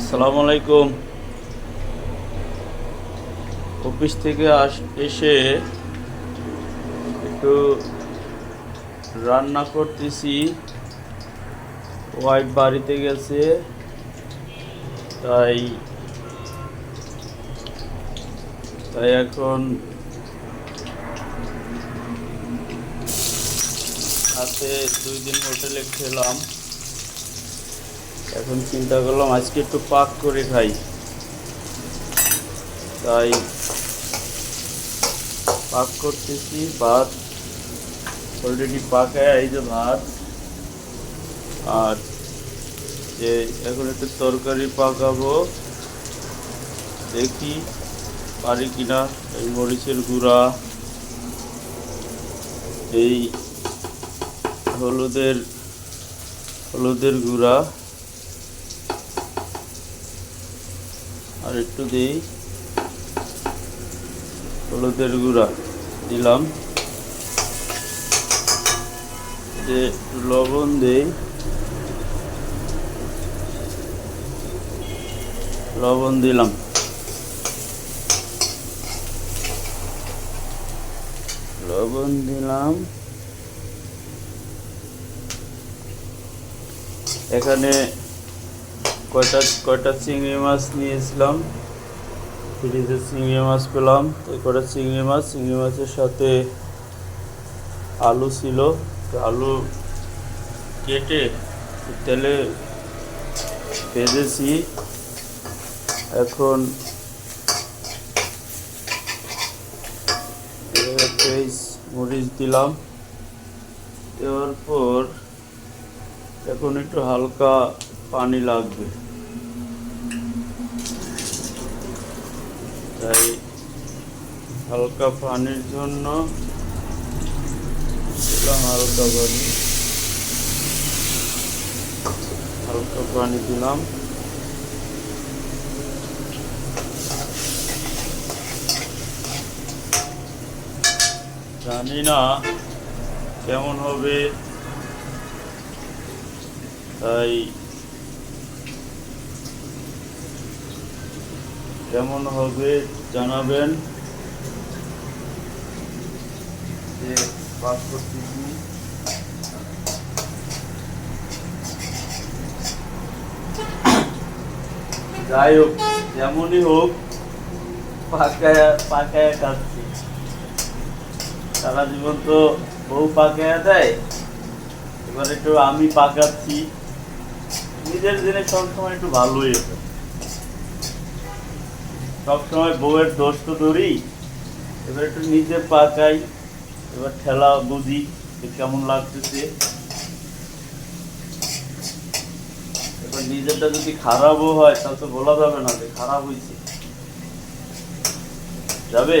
আসসালামু আলাইকুম। অফিস থেকে এসে একটু রান্না করতেছি। ওয়াইফ বাড়িতে গেছে, তাই তাই এখন হাতে 2 দিন হোটেলে খেলাম। এখন চিন্তা করলাম আজকে একটু পাক করে খাই, তাই পাক করতেছি। ভাত অলরেডি পাকায়, এই যে ভাত। আর যে এখন একটু তরকারি পাকাবো, দেখি পারি কিনা। এই মরিচের গুঁড়া, এই হলুদের গুঁড়া আর একটু দিই, হলুদের গুঁড়া দিলাম, যে লবণ দেই, লবণ দিলাম, লবণ দিলাম। এখানে কয়টা চিংড়ি মাছ নিয়েছিলাম, ফ্রিজে চিংড়ি মাছ পেলাম, তো কয়টা চিংড়ি মাছের সাথে আলু ছিল, তো আলু কেটে তেলে ভেজেছি। এখন মরিচ দিলাম, দেওয়ার পর এখন একটু হালকা পানি লাগবে, তাই হালকা পানির জন্য দিলাম হালকা পানি দিলাম। জানি না কেমন হবে, তাই কেমন হবে জানাবেন। যে পাক করতেছি, যাই হোক যেমনই হোক পাকায়া খাচ্ছি। সারা জীবন তো বউ পাকায়া দেয়, এবার একটু আমি পাকাচ্ছি। নিজের জিনিস সবসময় একটু ভালোই হবে, সবসময় বউয়ের দোষ তো ধরি, এবার একটু নিজে পাকাই, এবার ঠেলা বুঝি কেমন লাগতেছে। এবার নিজেরটা যদি খারাপও হয় তা তো বলা যাবে না যে খারাপ হয়েছে, যাবে।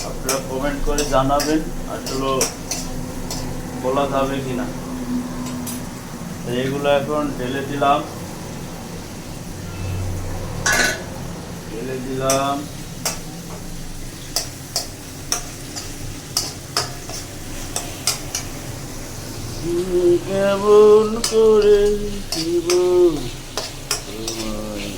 আপনারা কমেন্ট করে জানাবেন আসলে বলা যাবে কিনা। এগুলো এখন ঢেলে দিলাম, কেমন করে দিব তোমায়।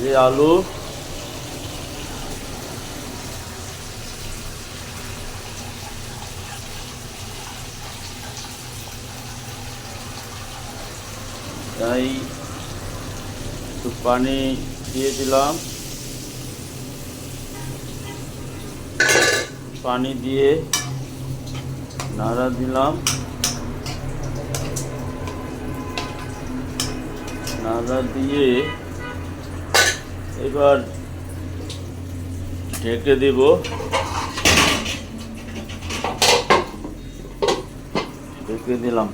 যে আলু তাই একটু পানি দিয়ে দিলাম, পানি দিয়ে নাড়া দিলাম, নাড়া দিয়ে এবার ঢেকে দেব। ঢেকে দিলাম।